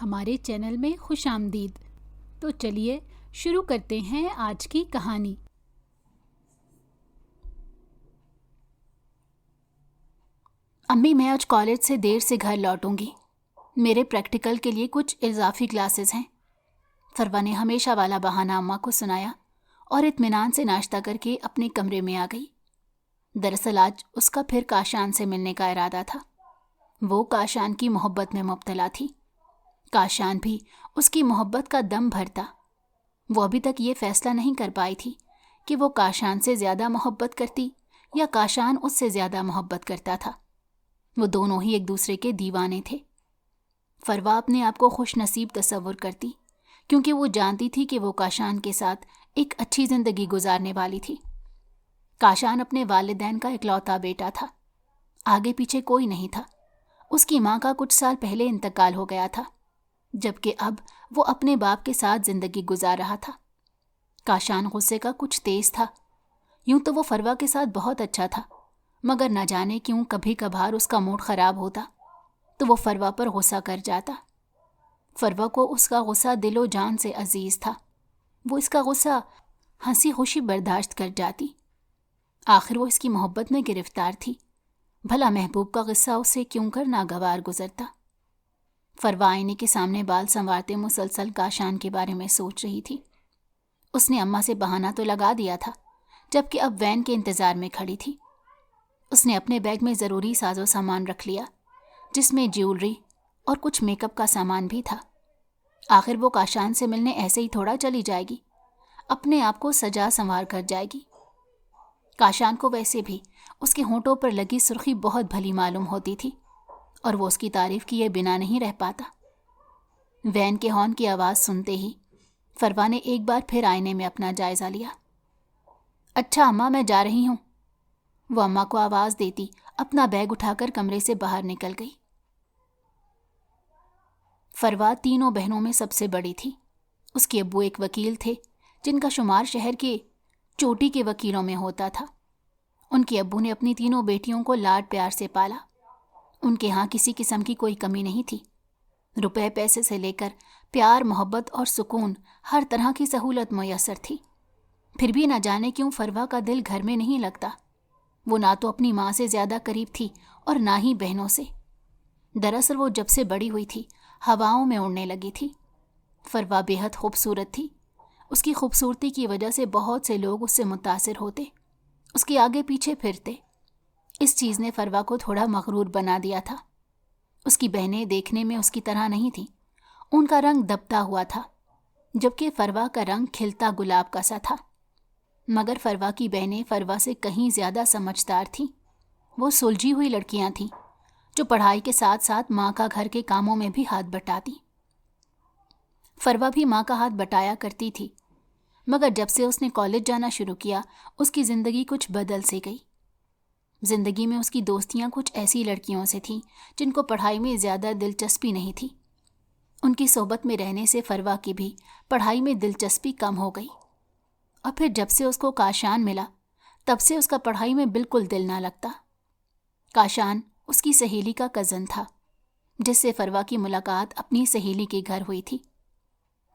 ہمارے چینل میں خوش آمدید۔ تو چلیے شروع کرتے ہیں آج کی کہانی۔ امی، میں آج کالج سے دیر سے گھر لوٹوں گی۔ میرے پریکٹیکل کے لیے کچھ اضافی کلاسز ہیں۔ فروا نے ہمیشہ والا بہانہ اماں کو سنایا اور اطمینان سے ناشتہ کر کے اپنے کمرے میں آ گئی۔ دراصل آج اس کا پھر کاشان سے ملنے کا ارادہ تھا۔ وہ کاشان کی محبت میں مبتلا تھی۔ کاشان بھی اس کی محبت کا دم بھرتا۔ وہ ابھی تک یہ فیصلہ نہیں کر پائی تھی کہ وہ کاشان سے زیادہ محبت کرتی یا کاشان اس سے زیادہ محبت کرتا تھا۔ وہ دونوں ہی ایک دوسرے کے دیوانے تھے۔ فروا اپنے آپ کو خوش نصیب تصور کرتی کیونکہ وہ جانتی تھی کہ وہ کاشان کے ساتھ ایک اچھی زندگی گزارنے والی تھی۔ کاشان اپنے والدین کا اکلوتا بیٹا تھا۔ آگے پیچھے کوئی نہیں تھا۔ اس کی ماں کا کچھ سال پہلے انتقال ہو گیا تھا، جبکہ اب وہ اپنے باپ کے ساتھ زندگی گزار رہا تھا۔ کاشان غصے کا کچھ تیز تھا۔ یوں تو وہ فروا کے ساتھ بہت اچھا تھا، مگر نہ جانے کیوں کبھی کبھار اس کا موڈ خراب ہوتا تو وہ فروا پر غصہ کر جاتا۔ فروا کو اس کا غصہ دل و جان سے عزیز تھا۔ وہ اس کا غصہ ہنسی خوشی برداشت کر جاتی۔ آخر وہ اس کی محبت میں گرفتار تھی۔ بھلا محبوب کا غصہ اسے کیوں کر ناگوار گزرتا۔ فروا آئینے کے سامنے بال سنوارتے مسلسل کاشان کے بارے میں سوچ رہی تھی۔ اس نے اماں سے بہانہ تو لگا دیا تھا، جبکہ اب وین کے انتظار میں کھڑی تھی۔ اس نے اپنے بیگ میں ضروری ساز و سامان رکھ لیا، جس میں جیولری اور کچھ میک اپ کا سامان بھی تھا۔ آخر وہ کاشان سے ملنے ایسے ہی تھوڑا چلی جائے گی، اپنے آپ کو سجا سنوار کر جائے گی۔ کاشان کو ویسے بھی اس کے ہونٹوں پر لگی سرخی بہت بھلی معلوم ہوتی تھی اور وہ اس کی تعریف کیے بنا نہیں رہ پاتا۔ وین کے ہارن کی آواز سنتے ہی فروا نے ایک بار پھر آئینے میں اپنا جائزہ لیا۔ اچھا اماں، میں جا رہی ہوں، وہ اماں کو آواز دیتی اپنا بیگ اٹھا کر کمرے سے باہر نکل گئی۔ فروا تینوں بہنوں میں سب سے بڑی تھی۔ اس کے ابو ایک وکیل تھے جن کا شمار شہر کے چوٹی کے وکیلوں میں ہوتا تھا۔ ان کے ابو نے اپنی تینوں بیٹیوں کو لاڈ پیار سے پالا۔ ان کے ہاں کسی قسم کی کوئی کمی نہیں تھی۔ روپے پیسے سے لے کر پیار، محبت اور سکون، ہر طرح کی سہولت میسر تھی۔ پھر بھی نہ جانے کیوں فروا کا دل گھر میں نہیں لگتا۔ وہ نہ تو اپنی ماں سے زیادہ قریب تھی اور نہ ہی بہنوں سے۔ دراصل وہ جب سے بڑی ہوئی تھی ہواؤں میں اڑنے لگی تھی۔ فروا بے حد خوبصورت تھی۔ اس کی خوبصورتی کی وجہ سے بہت سے لوگ اس سے متاثر ہوتے، اس کے آگے پیچھے پھرتے۔ اس چیز نے فروا کو تھوڑا مغرور بنا دیا تھا۔ اس کی بہنیں دیکھنے میں اس کی طرح نہیں تھیں۔ ان کا رنگ دبتا ہوا تھا، جبکہ فروا کا رنگ کھلتا گلاب کا سا تھا۔ مگر فروا کی بہنیں فروا سے کہیں زیادہ سمجھدار تھیں۔ وہ سلجھی ہوئی لڑکیاں تھیں جو پڑھائی کے ساتھ ساتھ ماں کا گھر کے کاموں میں بھی ہاتھ بٹاتی۔ فروا بھی ماں کا ہاتھ بٹایا کرتی تھی، مگر جب سے اس نے کالج جانا شروع کیا اس کی زندگی کچھ بدل سی گئی۔ زندگی میں اس کی دوستیاں کچھ ایسی لڑکیوں سے تھیں جن کو پڑھائی میں زیادہ دلچسپی نہیں تھی۔ ان کی صحبت میں رہنے سے فروا کی بھی پڑھائی میں دلچسپی کم ہو گئی، اور پھر جب سے اس کو کاشان ملا تب سے اس کا پڑھائی میں بالکل دل نہ لگتا۔ کاشان اس کی سہیلی کا کزن تھا، جس سے فروا کی ملاقات اپنی سہیلی کے گھر ہوئی تھی۔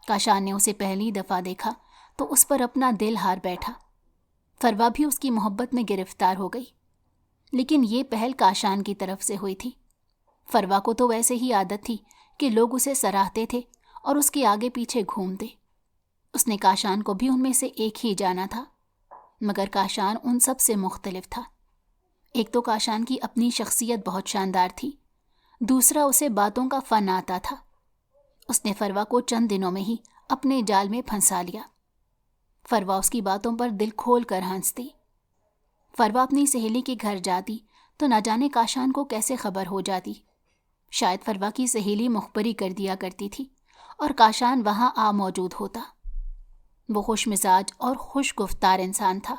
کاشان نے اسے پہلی دفعہ دیکھا تو اس پر اپنا دل ہار بیٹھا۔ فروا بھی اس کی محبت میں گرفتار ہو گئی، لیکن یہ پہل کاشان کی طرف سے ہوئی تھی۔ فروا کو تو ویسے ہی عادت تھی کہ لوگ اسے سراہتے تھے اور اس کے آگے پیچھے گھومتے۔ اس نے کاشان کو بھی ان میں سے ایک ہی جانا تھا، مگر کاشان ان سب سے مختلف تھا۔ ایک تو کاشان کی اپنی شخصیت بہت شاندار تھی، دوسرا اسے باتوں کا فن آتا تھا۔ اس نے فروا کو چند دنوں میں ہی اپنے جال میں پھنسا لیا۔ فروا اس کی باتوں پر دل کھول کر ہنستی۔ فروا اپنی سہیلی کے گھر جاتی تو نہ جانے کاشان کو کیسے خبر ہو جاتی۔ شاید فروا کی سہیلی مخبری کر دیا کرتی تھی اور کاشان وہاں آ موجود ہوتا۔ وہ خوش مزاج اور خوش گفتار انسان تھا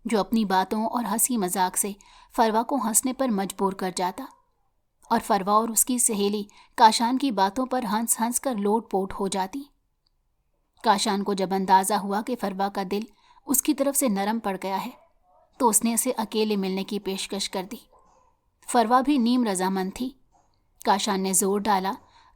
جو اپنی باتوں اور ہنسی مذاق سے فروا کو ہنسنے پر مجبور کر جاتا، اور فروا اور اس کی سہیلی کاشان کی باتوں پر ہنس ہنس کر لوٹ پوٹ ہو جاتی۔ کاشان کو جب اندازہ ہوا کہ فروا کا دل اس کی طرف سے نرم پڑ گیا ہے تو اس نے اسے اکیلے ملنے کی پیشکش کر دی۔ فروا بھی نیم رضامند تھی۔ کاشان نے زور ڈالا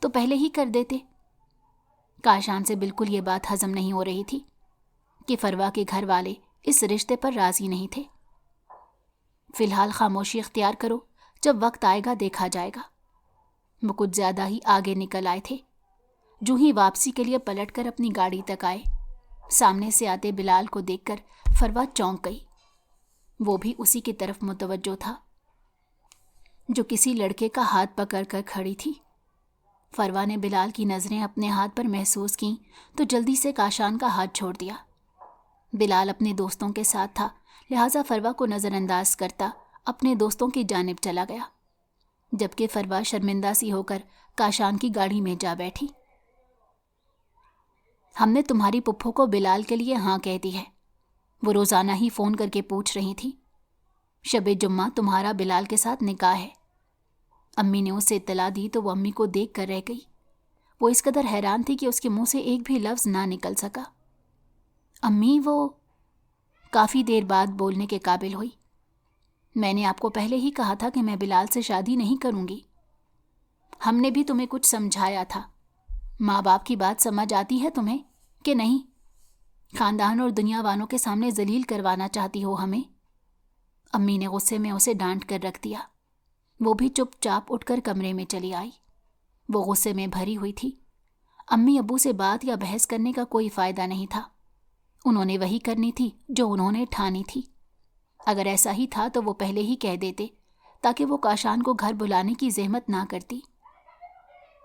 تو پہلے ہی کر دیتے۔ کاشان سے بالکل یہ بات ہضم نہیں ہو رہی تھی کہ فروا کے گھر والے اس رشتے پر راضی نہیں تھے۔ فی الحال خاموشی اختیار کرو، جب وقت آئے گا دیکھا جائے گا۔ وہ کچھ زیادہ ہی آگے نکل آئے تھے۔ جو ہی واپسی کے لیے پلٹ کر اپنی گاڑی تک آئے، سامنے سے آتے بلال کو دیکھ کر فروا چونک گئی۔ وہ بھی اسی کی طرف متوجہ تھا جو کسی لڑکے کا ہاتھ پکڑ کر کھڑی تھی۔ فروا نے بلال کی نظریں اپنے ہاتھ پر محسوس کیں تو جلدی سے کاشان کا ہاتھ چھوڑ دیا۔ بلال اپنے دوستوں کے ساتھ تھا، لہٰذا فروا کو نظر انداز کرتا اپنے دوستوں کی جانب چلا گیا، جبکہ فروا شرمندہ سی ہو کر کاشان کی گاڑی میں جا بیٹھی۔ ہم نے تمہاری پپھو کو بلال کے لیے ہاں کہہ دی ہے، وہ روزانہ ہی فون کر کے پوچھ رہی تھی۔ شب جمعہ تمہارا بلال کے ساتھ نکاح ہے۔ امی نے اسے اطلاع دی تو وہ امی کو دیکھ کر رہ گئی۔ وہ اس قدر حیران تھی کہ اس کے منہ سے ایک بھی لفظ نہ نکل سکا۔ امی وہ کافی دیر بعد بولنے کے قابل ہوئی۔ میں نے آپ کو پہلے ہی کہا تھا کہ میں بلال سے شادی نہیں کروں گی۔ ہم نے بھی تمہیں کچھ سمجھایا تھا۔ ماں باپ کی بات سمجھ آتی ہے تمہیں کہ نہیں؟ خاندان اور دنیا والوں کے سامنے ذلیل کروانا چاہتی ہو ہمیں۔ امی نے غصے میں اسے ڈانٹ کر رکھ دیا۔ وہ بھی چپ چاپ اٹھ کر کمرے میں چلی آئی۔ وہ غصے میں بھری ہوئی تھی۔ امی ابو سے بات یا بحث کرنے کا کوئی فائدہ نہیں تھا۔ انہوں نے وہی کرنی تھی جو انہوں نے ٹھانی تھی۔ اگر ایسا ہی تھا تو وہ پہلے ہی کہہ دیتے تاکہ وہ کاشان کو گھر بلانے کی زحمت نہ کرتی۔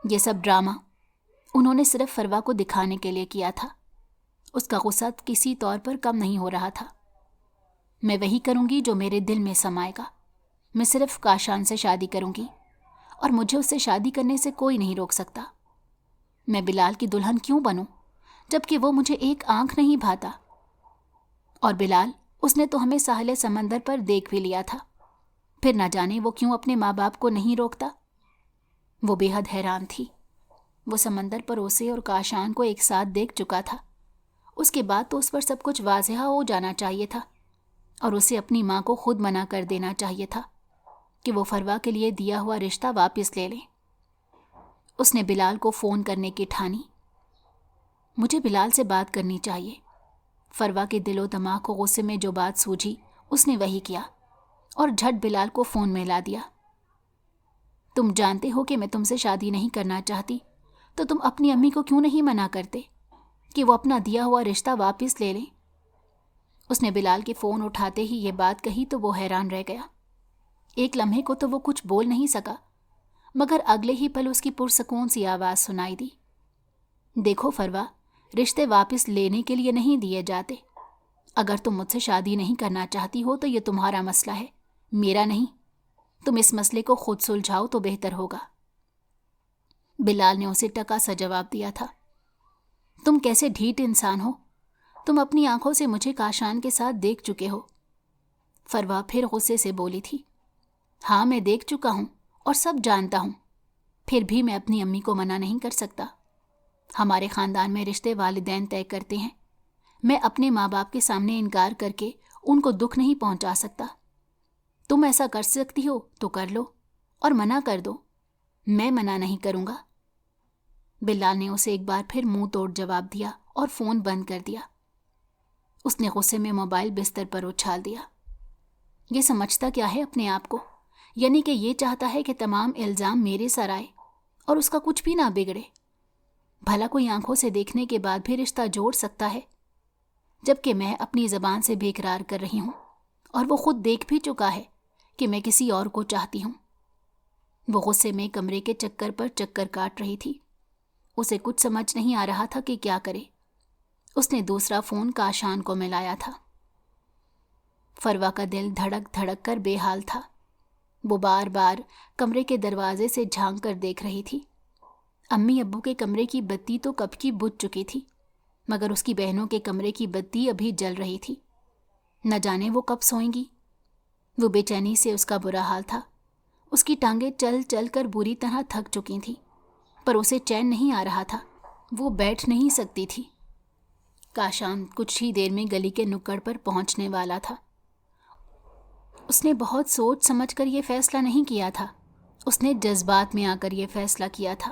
یہ سب ڈرامہ انہوں نے صرف فروا کو دکھانے کے لیے کیا تھا۔ اس کا غصہ کسی طور پر کم نہیں ہو رہا تھا۔ میں وہی کروں گی جو میرے دل میں سمائے گا۔ میں صرف کاشان سے شادی کروں گی اور مجھے اس سے شادی کرنے سے کوئی نہیں روک سکتا۔ میں بلال کی دلہن کیوں بنوں جبکہ وہ مجھے ایک آنکھ نہیں بھاتا؟ اور بلال، اس نے تو ہمیں ساحل سمندر پر دیکھ بھی لیا تھا، پھر نہ جانے وہ کیوں اپنے ماں باپ کو نہیں روکتا۔ وہ بے حد حیران تھی۔ وہ سمندر پر اسے اور کاشان کو ایک ساتھ دیکھ چکا تھا۔ اس کے بعد تو اس پر سب کچھ واضح ہو جانا چاہیے تھا اور اسے اپنی ماں کو خود منع کر دینا چاہیے تھا کہ وہ فروا کے لیے دیا ہوا رشتہ واپس لے لیں۔ اس نے بلال کو فون کرنے کی ٹھانی۔ مجھے بلال سے بات کرنی چاہیے۔ فروا کے دل و دماغ کو غصے میں جو بات سوجھی اس نے وہی کیا اور جھٹ بلال کو فون میں لا دیا۔ تم جانتے ہو کہ میں تم سے شادی نہیں کرنا چاہتی، تو تم اپنی امی کو کیوں نہیں منع کرتے کہ وہ اپنا دیا ہوا رشتہ واپس لے لیں؟ اس نے بلال کے فون اٹھاتے ہی یہ بات کہی تو وہ حیران رہ گیا۔ ایک لمحے کو تو وہ کچھ بول نہیں سکا، مگر اگلے ہی پل اس کی پرسکون سی آواز سنائی دی۔ دیکھو فروا، رشتے واپس لینے کے لیے نہیں دیے جاتے۔ اگر تم مجھ سے شادی نہیں کرنا چاہتی ہو تو یہ تمہارا مسئلہ ہے، میرا نہیں۔ تم اس مسئلے کو خود سلجھاؤ تو بہتر ہوگا۔ بلال نے اسے ٹکا سا جواب دیا تھا۔ تم کیسے ڈھیٹ انسان ہو؟ تم اپنی آنکھوں سے مجھے کاشان کے ساتھ دیکھ چکے ہو۔ فروا پھر غصے سے بولی تھی۔ ہاں، میں دیکھ چکا ہوں اور سب جانتا ہوں، پھر بھی میں اپنی امی کو منع نہیں کر سکتا۔ ہمارے خاندان میں رشتے والدین طے کرتے ہیں۔ میں اپنے ماں باپ کے سامنے انکار کر کے ان کو دکھ نہیں پہنچا سکتا۔ تم ایسا کر سکتی ہو تو کر لو اور منع کر دو، میں منع نہیں کروں گا۔ بلال نے اسے ایک بار پھر منہ توڑ جواب دیا اور فون بند کر دیا۔ اس نے غصے میں موبائل بستر پر اچھال دیا۔ یہ سمجھتا کیا ہے اپنے آپ کو؟ یعنی کہ یہ چاہتا ہے کہ تمام الزام میرے سر آئے اور اس کا کچھ بھی نہ بگڑے۔ بھلا کوئی آنکھوں سے دیکھنے کے بعد بھی رشتہ جوڑ سکتا ہے، جبکہ میں اپنی زبان سے بے قرار کر رہی ہوں اور وہ خود دیکھ بھی چکا ہے کہ میں کسی اور کو چاہتی ہوں۔ وہ غصے میں کمرے کے چکر پر چکر کاٹ رہی تھی۔ اسے کچھ سمجھ نہیں آ رہا تھا کہ کیا کرے۔ اس نے دوسرا فون کاشان کو ملایا تھا۔ فروا کا دل دھڑک دھڑک کر بے حال تھا۔ وہ بار بار کمرے کے دروازے سے جھانک کر دیکھ رہی تھی۔ امی ابو کے کمرے کی بتی تو کب کی بجھ چکی تھی، مگر اس کی بہنوں کے کمرے کی بتی ابھی جل رہی تھی۔ نہ جانے وہ کب سوئیں گی۔ وہ بے چینی سے اس کا برا حال تھا۔ اس کی ٹانگیں چل چل کر بری طرح تھک چکی تھیں، پر اسے چین نہیں آ رہا تھا۔ وہ بیٹھ نہیں سکتی تھی۔ کاشان کچھ ہی دیر میں گلی کے نکڑ پر پہنچنے والا تھا۔ اس نے بہت سوچ سمجھ کر یہ فیصلہ نہیں کیا تھا۔ اس نے جذبات میں آ کر یہ فیصلہ کیا تھا۔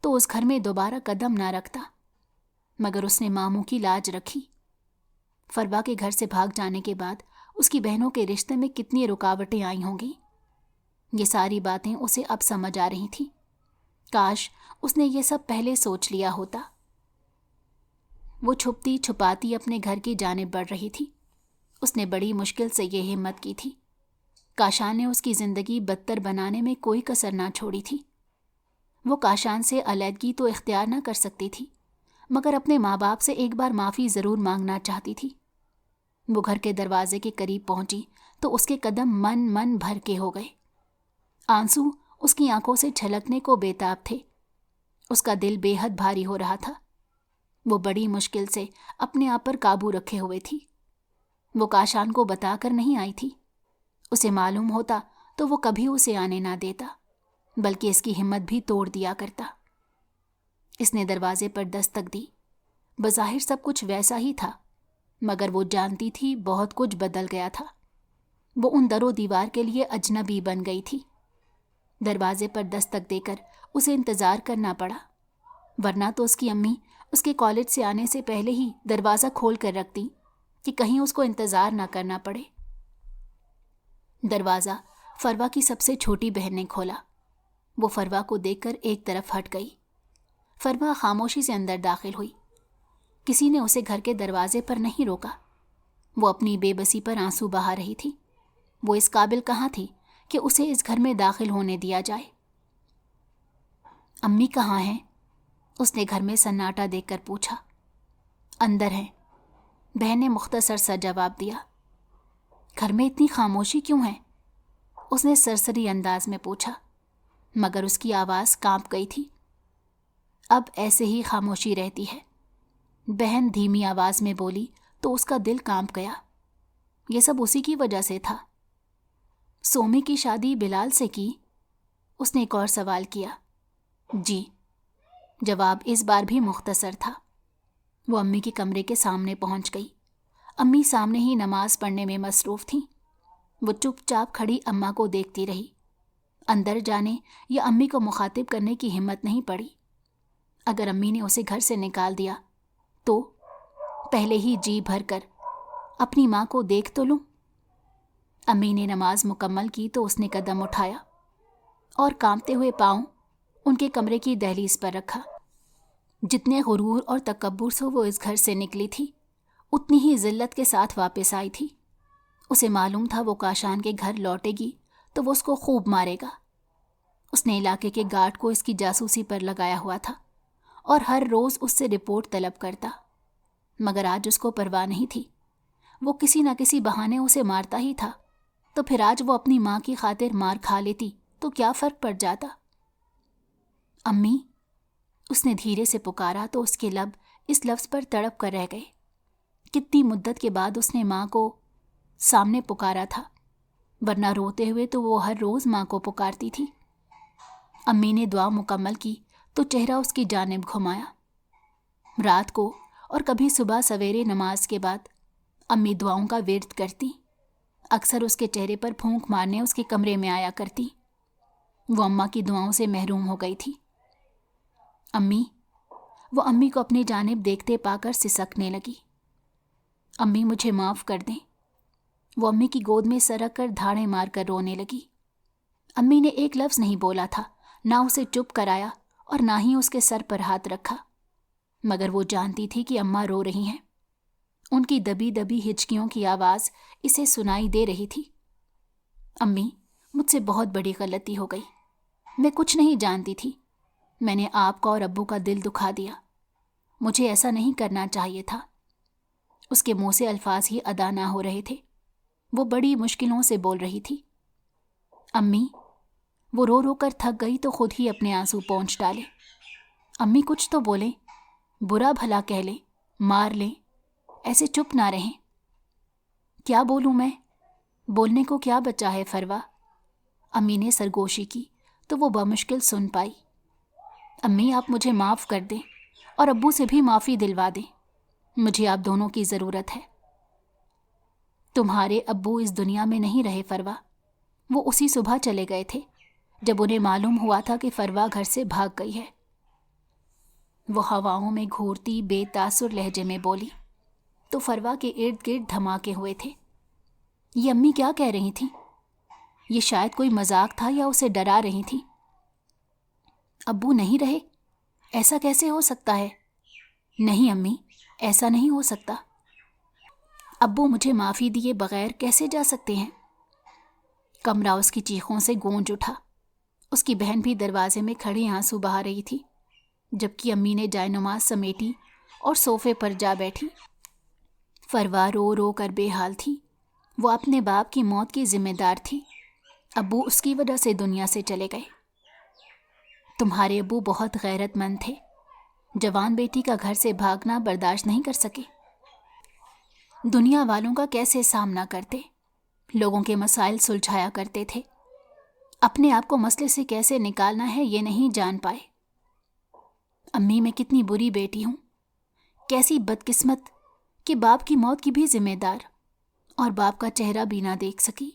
تو اس گھر میں دوبارہ قدم نہ رکھتا، مگر اس نے ماموں کی لاج رکھی۔ فروا کے گھر سے بھاگ جانے کے بعد اس کی بہنوں کے رشتے میں کتنی رکاوٹیں آئی ہوں گی۔ یہ ساری باتیں اسے اب سمجھ آ رہی تھیں۔ کاش اس نے یہ سب پہلے سوچ لیا ہوتا۔ وہ چھپتی چھپاتی اپنے گھر کی جانب بڑھ رہی تھی۔ اس نے بڑی مشکل سے یہ ہمت کی تھی۔ کاشان نے اس کی زندگی بدتر بنانے میں کوئی کسر نہ چھوڑی تھی۔ وہ کاشان سے علیحدگی تو اختیار نہ کر سکتی تھی، مگر اپنے ماں باپ سے ایک بار معافی ضرور مانگنا چاہتی تھی۔ وہ گھر کے دروازے کے قریب پہنچی تو اس کے قدم من بھر کے ہو گئے۔ آنسو اس کی آنکھوں سے چھلکنے کو بےتاب تھے۔ اس کا دل بے حد بھاری ہو رہا تھا۔ وہ بڑی مشکل سے اپنے آپ پر قابو رکھے ہوئے تھی۔ وہ کاشان کو بتا کر نہیں آئی تھی۔ اسے معلوم ہوتا تو وہ کبھی اسے آنے نہ دیتا، بلکہ اس کی ہمت بھی توڑ دیا کرتا۔ اس نے دروازے پر دستک دی۔ بظاہر سب کچھ ویسا ہی تھا، مگر وہ جانتی تھی بہت کچھ بدل گیا تھا۔ وہ ان در و دیوار کے لیے اجنبی بن گئی تھی۔ دروازے پر دستک دے کر اسے انتظار کرنا پڑا، ورنہ تو اس کی امی اس کے کالج سے آنے سے پہلے ہی دروازہ کھول کر رکھتی کہ کہیں اس کو انتظار نہ کرنا پڑے۔ دروازہ فروا کی سب سے چھوٹی بہن نے کھولا۔ وہ فروا کو دیکھ کر ایک طرف ہٹ گئی۔ فروا خاموشی سے اندر داخل ہوئی۔ کسی نے اسے گھر کے دروازے پر نہیں روکا۔ وہ اپنی بے بسی پر آنسو بہا رہی تھی۔ وہ اس قابل کہاں تھی کہ اسے اس گھر میں داخل ہونے دیا جائے۔ امی کہاں ہیں؟ اس نے گھر میں سناٹا دیکھ کر پوچھا۔ اندر ہیں، بہن نے مختصر سا جواب دیا۔ گھر میں اتنی خاموشی کیوں ہے؟ اس نے سرسری انداز میں پوچھا، مگر اس کی آواز کانپ گئی تھی۔ اب ایسے ہی خاموشی رہتی ہے، بہن دھیمی آواز میں بولی تو اس کا دل کانپ گیا۔ یہ سب اسی کی وجہ سے تھا۔ سومی کی شادی بلال سے کی؟ اس نے ایک اور سوال کیا۔ جی، جواب اس بار بھی مختصر تھا۔ وہ امی کے کمرے کے سامنے پہنچ گئی۔ امی سامنے ہی نماز پڑھنے میں مصروف تھیں۔ وہ چپ چاپ کھڑی اماں کو دیکھتی رہی۔ اندر جانے یا امی کو مخاطب کرنے کی ہمت نہیں پڑی۔ اگر امی نے اسے گھر سے نکال دیا تو پہلے ہی جی بھر کر اپنی ماں کو دیکھ تو لوں۔ امی نے نماز مکمل کی تو اس نے قدم اٹھایا اور کانپتے ہوئے پاؤں ان کے کمرے کی دہلیز پر رکھا۔ جتنے غرور اور تکبر سے وہ اس گھر سے نکلی تھی، اتنی ہی ذلت کے ساتھ واپس آئی تھی۔ اسے معلوم تھا وہ کاشان کے گھر لوٹے گی تو وہ اس کو خوب مارے گا۔ اس نے علاقے کے گارڈ کو اس کی جاسوسی پر لگایا ہوا تھا اور ہر روز اس سے رپورٹ طلب کرتا، مگر آج اس کو پرواہ نہیں تھی۔ وہ کسی نہ کسی بہانے اسے مارتا ہی تھا، تو پھر آج وہ اپنی ماں کی خاطر مار کھا لیتی تو کیا فرق پڑ جاتا؟ امی، اس نے دھیرے سے پکارا تو اس کے لب اس لفظ پر تڑپ کر رہ گئے۔ کتنی مدت کے بعد اس نے ماں کو سامنے پکارا تھا، ورنہ روتے ہوئے تو وہ ہر روز ماں کو پکارتی تھی۔ امی نے دعا مکمل کی تو چہرہ اس کی جانب گھمایا۔ رات کو اور کبھی صبح سویرے نماز کے بعد امی دعاؤں کا ورد کرتی۔ اکثر اس کے چہرے پر پھونک مارنے اس کے کمرے میں آیا کرتی۔ وہ اماں کی دعاؤں سے محروم ہو گئی تھی۔ امی، وہ امی کو اپنی جانب دیکھتے پا کر سسکنے لگی۔ امی، مجھے معاف کر دیں۔ وہ امی کی گود میں سرک کر دھاڑیں مار کر رونے لگی۔ امی نے ایک لفظ نہیں بولا تھا، نہ اسے چپ کرایا اور نہ ہی اس کے سر پر ہاتھ رکھا، مگر وہ جانتی تھی کہ اماں رو رہی ہیں۔ ان کی دبی دبی ہچکیوں کی آواز اسے سنائی دے رہی تھی۔ امی، مجھ سے بہت بڑی غلطی ہو گئی۔ میں کچھ نہیں جانتی تھی۔ میں نے آپ کا اور ابو کا دل دکھا دیا۔ مجھے ایسا نہیں کرنا چاہیے تھا۔ اس کے منہ سے الفاظ ہی ادا نہ ہو رہے تھے۔ وہ بڑی مشکلوں سے بول رہی تھی۔ امی، وہ رو رو کر تھک گئی تو خود ہی اپنے آنسو پونچھ ڈالے۔ امی، کچھ تو بولیں، برا بھلا کہہ لیں، مار لیں، ایسے چپ نہ رہیں۔ کیا بولوں میں؟ بولنے کو کیا بچا ہے فروا؟ امی نے سرگوشی کی تو وہ بمشکل سن پائی۔ امی، آپ مجھے معاف کر دیں اور ابو سے بھی معافی دلوا دیں۔ مجھے آپ دونوں کی ضرورت ہے۔ تمہارے ابو اس دنیا میں نہیں رہے فروا۔ وہ اسی صبح چلے گئے تھے جب انہیں معلوم ہوا تھا کہ فروا گھر سے بھاگ گئی ہے۔ وہ ہواؤں میں گھورتی بے تاثر لہجے میں بولی تو فروا کے ارد گرد دھماکے ہوئے تھے۔ یہ امی کیا کہہ رہی تھیں؟ یہ شاید کوئی مذاق تھا یا اسے ڈرا رہی تھیں۔ ابو نہیں رہے؟ ایسا کیسے ہو سکتا ہے؟ نہیں امی، ایسا نہیں ہو سکتا۔ ابو مجھے معافی دیے بغیر کیسے جا سکتے ہیں؟ کمرہ اس کی چیخوں سے گونج اٹھا۔ اس کی بہن بھی دروازے میں کھڑی آنسو بہا رہی تھی، جبکہ امی نے جائے نماز سمیٹی اور صوفے پر جا بیٹھی۔ فروا رو رو کر بے حال تھی۔ وہ اپنے باپ کی موت کی ذمہ دار تھی۔ ابو اس کی وجہ سے دنیا سے چلے گئے۔ تمہارے ابو بہت غیرت مند تھے، جوان بیٹی کا گھر سے بھاگنا برداشت نہیں کر سکے۔ دنیا والوں کا کیسے سامنا کرتے، لوگوں کے مسائل سلجھایا کرتے تھے، اپنے آپ کو مسئلے سے کیسے نکالنا ہے یہ نہیں جان پائے۔ امی میں کتنی بری بیٹی ہوں، کیسی بدقسمت کہ باپ کی موت کی بھی ذمہ دار اور باپ کا چہرہ بھی نہ دیکھ سکی۔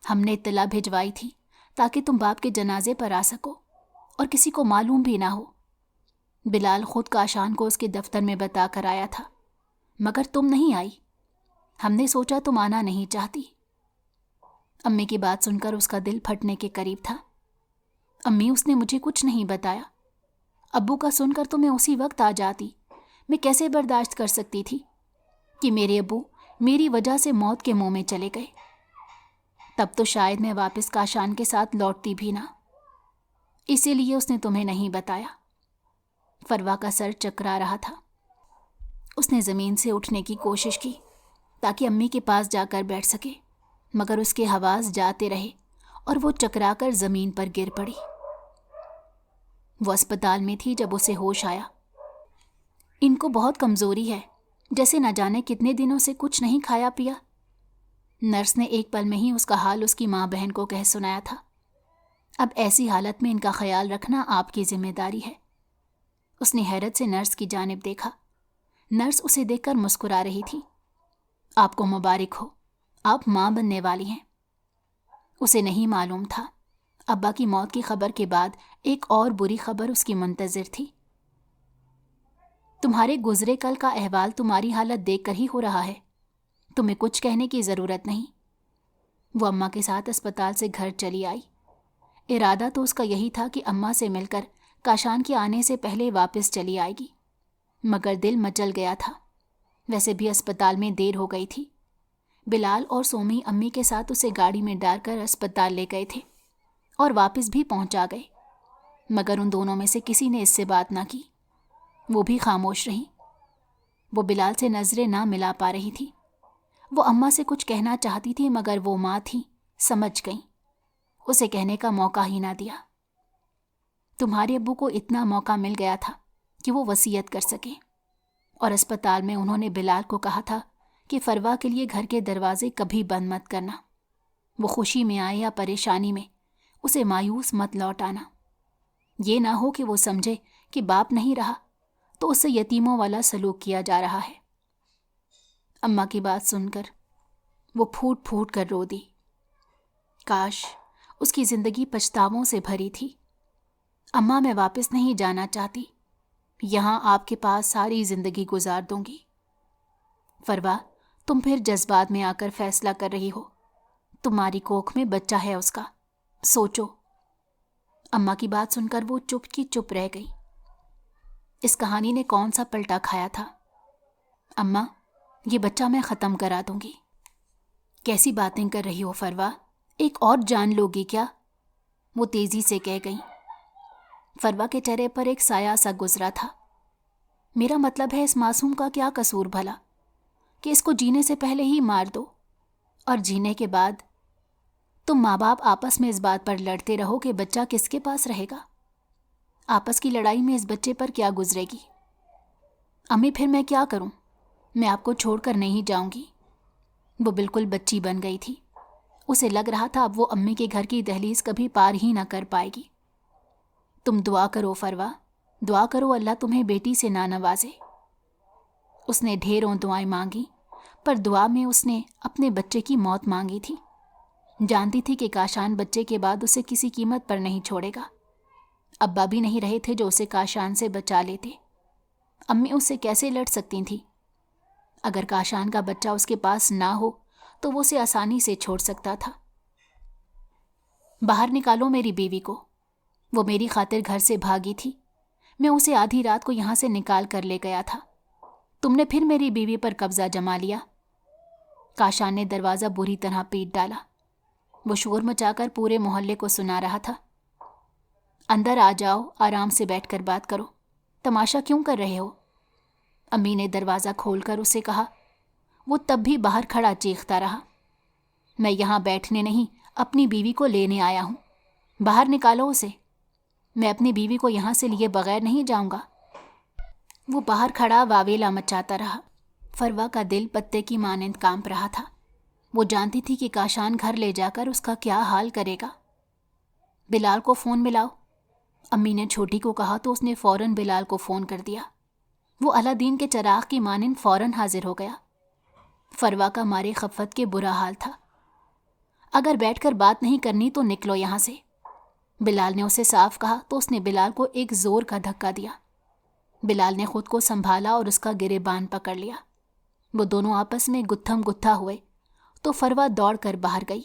ہم نے اطلاع بھجوائی تھی تاکہ تم باپ کے جنازے پر آ سکو اور کسی کو معلوم بھی نہ ہو۔ بلال خود کاشان کو اس کے دفتر میں بتا کر آیا تھا، مگر تم نہیں آئی۔ ہم نے سوچا تم آنا نہیں چاہتی۔ امی کی بات سن کر اس کا دل پھٹنے کے قریب تھا۔ امی، اس نے مجھے کچھ نہیں بتایا۔ ابو کا سن کر تو میں اسی وقت آ جاتی۔ میں کیسے برداشت کر سکتی تھی کہ میرے ابو میری وجہ سے موت کے منہ میں چلے گئے؟ تب تو شاید میں واپس کاشان کے ساتھ لوٹتی بھی نہ۔ اسی لیے اس نے تمہیں نہیں بتایا۔ فروا کا سر چکرا رہا تھا۔ اس نے زمین سے اٹھنے کی کوشش کی تاکہ امی کے پاس جا کر بیٹھ سکے، مگر اس کے حواس جاتے رہے اور وہ چکرا کر زمین پر گر پڑی۔ وہ اسپتال میں تھی جب اسے ہوش آیا۔ ان کو بہت کمزوری ہے، جیسے نہ جانے کتنے دنوں سے کچھ نہیں کھایا پیا۔ نرس نے ایک پل میں ہی اس کا حال اس کی ماں بہن کو کہہ سنایا تھا۔ اب ایسی حالت میں ان کا خیال رکھنا آپ کی ذمہ داری ہے۔ اس نے حیرت سے نرس کی جانب دیکھا۔ نرس اسے دیکھ کر مسکرا رہی تھی۔ آپ کو مبارک ہو، آپ ماں بننے والی ہیں۔ اسے نہیں معلوم تھا ابا کی موت کی خبر کے بعد ایک اور بری خبر اس کی منتظر تھی۔ تمہارے گزرے کل کا احوال تمہاری حالت دیکھ کر ہی ہو رہا ہے، تمہیں کچھ کہنے کی ضرورت نہیں۔ وہ اماں کے ساتھ اسپتال سے گھر چلی آئی۔ ارادہ تو اس کا یہی تھا کہ اماں سے مل کر کاشان کے آنے سے پہلے واپس چلی آئے گی، مگر دل مچل گیا تھا۔ ویسے بھی اسپتال میں دیر ہو گئی تھی۔ بلال اور سومی امی کے ساتھ اسے گاڑی میں ڈال کر اسپتال لے گئے تھے اور واپس بھی پہنچا گئے، مگر ان دونوں میں سے کسی نے اس سے بات نہ کی۔ وہ بھی خاموش رہیں۔ وہ بلال سے نظریں نہ ملا پا رہی تھی۔ وہ اماں سے کچھ کہنا چاہتی تھی، مگر وہ ماں تھی، سمجھ گئیں۔ اسے کہنے کا موقع ہی نہ دیا۔ تمہارے ابو کو اتنا موقع مل گیا تھا کہ وہ وصیت کر سکیں، اور اسپتال میں انہوں نے بلال کو کہا تھا کہ فروا کے لیے گھر کے دروازے کبھی بند مت کرنا۔ وہ خوشی میں آئے یا پریشانی میں اسے مایوس مت لوٹانا۔ یہ نہ ہو کہ وہ سمجھے کہ باپ نہیں رہا تو اسے یتیموں والا سلوک کیا جا رہا ہے۔ اماں کی بات سن کر وہ پھوٹ پھوٹ کر رو دی۔ کاش اس کی زندگی پچھتاووں سے بھری تھی۔ اماں، میں واپس نہیں جانا چاہتی، یہاں آپ کے پاس ساری زندگی گزار دوں گی۔ فروا، تم پھر جذبات میں آ کر فیصلہ کر رہی ہو۔ تمہاری کوکھ میں بچہ ہے اس کا، سوچو۔ اماں کی بات سن کر وہ چپ کی چپ رہ گئی۔ اس کہانی نے کون سا پلٹا کھایا تھا؟ اماں، یہ بچہ میں ختم کرا دوں گی۔ کیسی باتیں کر رہی ہو فروا؟ ایک اور جان لوگی کیا؟ وہ تیزی سے کہہ گئی۔ فروا کے چہرے پر ایک سایہ سا گزرا تھا۔ میرا مطلب ہے اس معصوم کا کیا قصور بھلا کہ اس کو جینے سے پہلے ہی مار دو، اور جینے کے بعد تم ماں باپ آپس میں اس بات پر لڑتے رہو کہ بچہ کس کے پاس رہے گا۔ آپس کی لڑائی میں اس بچے پر کیا گزرے گی؟ امی، پھر میں کیا کروں؟ میں آپ کو چھوڑ کر نہیں جاؤں گی۔ وہ بالکل بچی بن گئی تھی۔ اسے لگ رہا تھا اب وہ امی کے گھر کی دہلیز کبھی پار ہی نہ کر پائے گی۔ تم دعا کرو فروا، دعا کرو اللہ تمہیں بیٹی سے نہ نوازے۔ اس نے ڈھیروں دعائیں مانگی، پر دعا میں اس نے اپنے بچے کی موت مانگی تھی۔ جانتی تھی کہ کاشان بچے کے بعد اسے کسی قیمت پر نہیں چھوڑے گا۔ ابا بھی نہیں رہے تھے جو اسے کاشان سے بچا لیتے۔ امی اس سے کیسے لڑ سکتی تھیں؟ اگر کاشان کا بچہ اس کے پاس نہ ہو تو وہ اسے آسانی سے چھوڑ سکتا تھا۔ باہر نکالو میری بیوی کو، وہ میری خاطر گھر سے بھاگی تھی، میں اسے آدھی رات کو یہاں سے نکال کر لے گیا تھا، تم نے پھر میری بیوی پر قبضہ جما لیا۔ کاشان نے دروازہ بری طرح پیٹ ڈالا، وہ شور مچا کر پورے محلے کو سنا رہا تھا۔ اندر آ جاؤ، آرام سے بیٹھ کر بات کرو، تماشا کیوں کر رہے ہو؟ امی نے دروازہ کھول کر اسے کہا۔ وہ تب بھی باہر کھڑا چیختا رہا، میں یہاں بیٹھنے نہیں، اپنی بیوی کو لینے آیا ہوں، باہر نکالو اسے، میں اپنی بیوی کو یہاں سے لیے بغیر نہیں جاؤں گا۔ وہ باہر کھڑا واویلا مچاتا رہا۔ فروا کا دل پتے کی مانند کانپ رہا تھا۔ وہ جانتی تھی کہ کاشان گھر لے جا کر اس کا کیا حال کرے گا۔ بلال کو فون ملاؤ، امی نے چھوٹی کو کہا تو اس نے فوراً بلال کو فون کر دیا۔ وہ الادین کے چراغ کی مانند فوراً حاضر ہو گیا۔ فروا کا مارے خفت کے برا حال تھا۔ اگر بیٹھ کر بات نہیں کرنی تو نکلو یہاں سے، بلال نے اسے صاف کہا تو اس نے بلال کو ایک زور کا دھکا دیا۔ بلال نے خود کو سنبھالا اور اس کا گریبان پکڑ لیا۔ وہ دونوں آپس میں گتھم گتھا ہوئے تو فروا دوڑ کر باہر گئی۔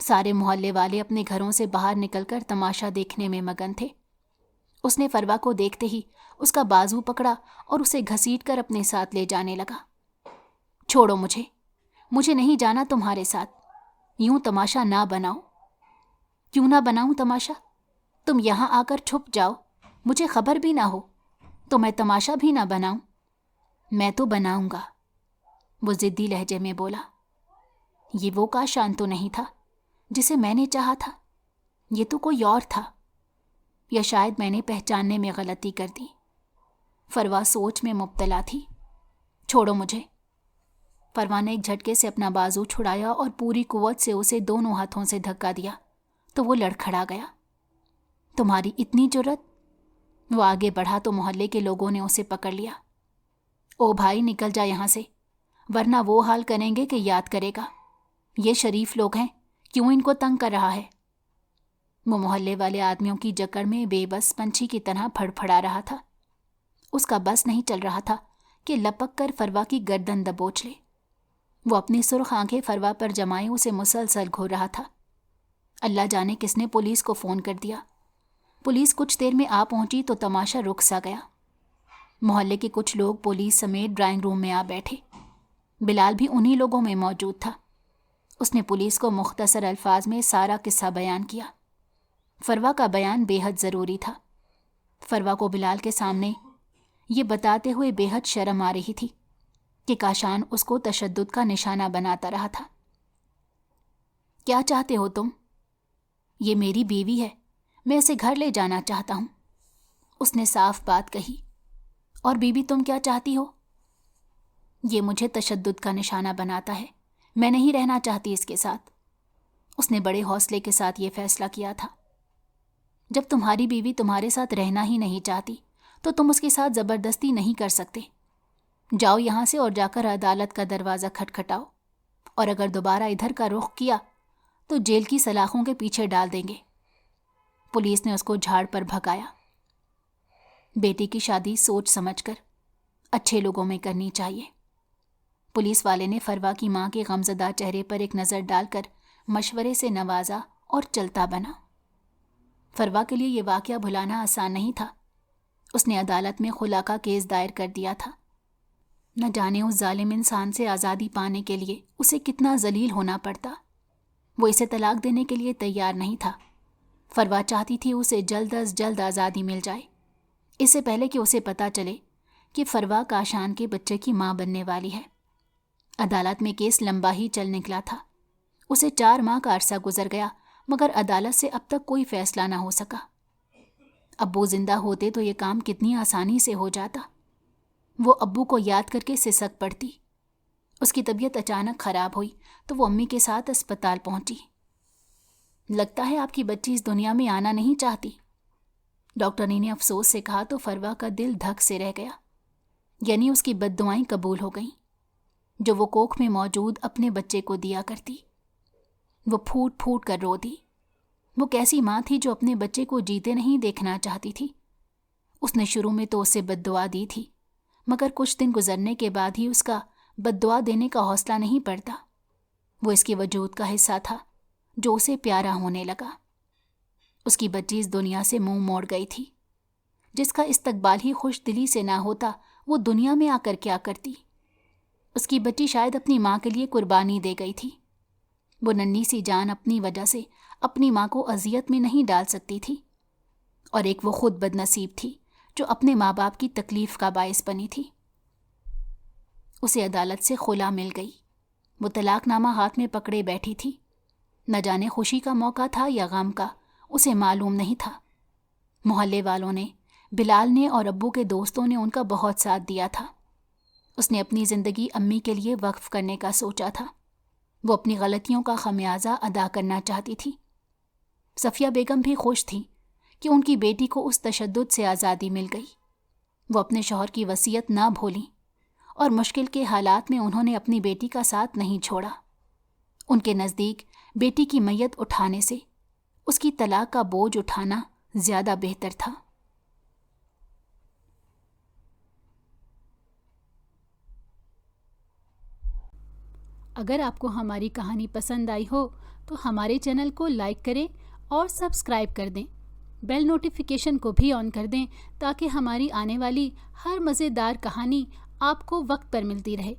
سارے محلے والے اپنے گھروں سے باہر نکل کر تماشا دیکھنے میں مگن تھے۔ اس نے فروا کو دیکھتے ہی اس کا بازو پکڑا اور اسے گھسیٹ کر اپنے ساتھ لے جانے لگا۔ چھوڑو مجھے نہیں جانا تمہارے ساتھ، یوں تماشا نہ بناؤ۔ کیوں نہ بناؤں تماشا؟ تم یہاں آ کر چھپ جاؤ، مجھے خبر بھی نہ ہو تو میں تماشا بھی نہ بناؤں؟ میں تو بناؤں گا، وہ ضدی لہجے میں بولا۔ یہ وہ کاشان تو نہیں تھا جسے میں نے چاہا تھا، یہ تو کوئی اور تھا، یا شاید میں نے پہچاننے میں غلطی کر دی۔ فروا سوچ میں مبتلا تھی۔ چھوڑو مجھے۔ فروا نے ایک جھٹکے سے اپنا بازو چھڑایا اور پوری قوت سے اسے دونوں ہاتھوں سے دھکا دیا تو وہ لڑکھڑا گیا۔ تمہاری اتنی جرت؟ وہ آگے بڑھا تو محلے کے لوگوں نے اسے پکڑ لیا۔ او بھائی نکل جا یہاں سے، ورنہ وہ حال کریں گے کہ یاد کرے گا۔ یہ شریف لوگ ہیں، کیوں ان کو تنگ کر رہا ہے؟ وہ محلے والے آدمیوں کی جکڑ میں بے بس پنچھی کی طرح پھڑ پھڑا رہا تھا۔ اس کا بس نہیں چل رہا تھا کہ لپک کر فروا کی گردن دبوچ لے۔ وہ اپنی سرخ آنکھیں فروا پر جمائے اسے مسلسل گھور رہا تھا۔ اللہ جانے کس نے پولیس کو فون کر دیا۔ پولیس کچھ دیر میں آ پہنچی تو تماشا رک سا گیا۔ محلے کے کچھ لوگ پولیس سمیت ڈرائنگ روم میں آ بیٹھے۔ بلال بھی انہی لوگوں میں موجود تھا۔ اس نے پولیس کو مختصر الفاظ میں سارا قصہ بیان کیا۔ فروا کا بیان بے حد ضروری تھا۔ فروا کو بلال کے سامنے یہ بتاتے ہوئے بے حد شرم آ رہی تھی کہ کاشان اس کو تشدد کا نشانہ بناتا رہا تھا۔ کیا چاہتے ہو تم؟ یہ میری بیوی ہے، میں اسے گھر لے جانا چاہتا ہوں، اس نے صاف بات کہی۔ اور بیوی تم کیا چاہتی ہو؟ یہ مجھے تشدد کا نشانہ بناتا ہے، میں نہیں رہنا چاہتی اس کے ساتھ۔ اس نے بڑے حوصلے کے ساتھ یہ فیصلہ کیا تھا۔ جب تمہاری بیوی تمہارے ساتھ رہنا ہی نہیں چاہتی تو تم اس کے ساتھ زبردستی نہیں کر سکتے۔ جاؤ یہاں سے اور جا کر عدالت کا دروازہ کھٹکھٹاؤ، اور اگر دوبارہ ادھر کا رخ کیا تو جیل کی سلاخوں کے پیچھے ڈال دیں گے۔ پولیس نے اس کو جھاڑ پر بھگایا۔ بیٹی کی شادی سوچ سمجھ کر اچھے لوگوں میں کرنی چاہیے۔ پولیس والے نے فروا کی ماں کے غمزدہ چہرے پر ایک نظر ڈال کر مشورے سے نوازا اور چلتا بنا۔ فروا کے لیے یہ واقعہ بھلانا آسان نہیں تھا۔ اس نے عدالت میں خلا کا کیس دائر کر دیا تھا۔ نہ جانے اس ظالم انسان سے آزادی پانے کے لیے اسے کتنا ذلیل ہونا پڑتا۔ وہ اسے طلاق دینے کے لیے تیار نہیں تھا۔ فروا چاہتی تھی اسے جلد از جلد آزادی مل جائے، اس سے پہلے کہ اسے پتہ چلے کہ فروا کاشان کے بچے کی ماں بننے والی ہے۔ عدالت میں کیس لمبا ہی چل نکلا تھا۔ اسے 4 ماہ کا عرصہ گزر گیا مگر عدالت سے اب تک کوئی فیصلہ نہ ہو سکا۔ ابو زندہ ہوتے تو یہ کام کتنی آسانی سے ہو جاتا۔ وہ ابو کو یاد کر کے سسک پڑتی۔ اس کی طبیعت اچانک خراب ہوئی تو وہ امی کے ساتھ اسپتال پہنچی۔ لگتا ہے آپ کی بچی اس دنیا میں آنا نہیں چاہتی، ڈاکٹرنی نے افسوس سے کہا تو فروا کا دل دھک سے رہ گیا۔ یعنی اس کی بد دعائیں قبول ہو گئیں جو وہ کوکھ میں موجود اپنے بچے کو دیا کرتی۔ وہ پھوٹ پھوٹ کر رو دی۔ وہ کیسی ماں تھی جو اپنے بچے کو جیتے نہیں دیکھنا چاہتی تھی؟ اس نے شروع میں تو اسے بد دعا دی تھی، مگر کچھ دن گزرنے کے بعد ہی اس کا بد دعا دینے کا حوصلہ نہیں پڑتا۔ وہ اس کے وجود کا حصہ تھا جو اسے پیارا ہونے لگا۔ اس کی بچی اس دنیا سے منہ موڑ گئی تھی۔ جس کا استقبال ہی خوش دلی سے نہ ہوتا وہ دنیا میں آ کر کیا کرتی؟ اس کی بچی شاید اپنی ماں کے لیے قربانی دے گئی تھی۔ وہ ننھی سی جان اپنی وجہ سے اپنی ماں کو اذیت میں نہیں ڈال سکتی تھی، اور ایک وہ خود بد نصیب تھی جو اپنے ماں باپ کی تکلیف کا باعث بنی تھی۔ اسے عدالت سے خلا مل گئی۔ وہ طلاق نامہ ہاتھ میں پکڑے بیٹھی تھی۔ نہ جانے خوشی کا موقع تھا یا غم کا، اسے معلوم نہیں تھا۔ محلے والوں نے، بلال نے اور ابو کے دوستوں نے ان کا بہت ساتھ دیا تھا۔ اس نے اپنی زندگی امی کے لیے وقف کرنے کا سوچا تھا۔ وہ اپنی غلطیوں کا خمیازہ ادا کرنا چاہتی تھی۔ صفیہ بیگم بھی خوش تھی کہ ان کی بیٹی کو اس تشدد سے آزادی مل گئی۔ وہ اپنے شوہر کی وصیت نہ بھولیں، اور مشکل کے حالات میں انہوں نے اپنی بیٹی کا ساتھ نہیں چھوڑا۔ ان کے نزدیک بیٹی کی میت اٹھانے سے اس کی طلاق کا بوجھ اٹھانا زیادہ بہتر تھا۔ اگر آپ کو ہماری کہانی پسند آئی ہو تو ہمارے چینل کو لائک کریں اور سبسکرائب کر دیں۔ بیل نوٹیفیکیشن کو بھی آن کر دیں تاکہ ہماری آنے والی ہر مزیدار کہانی آپ کو وقت پر ملتی رہے۔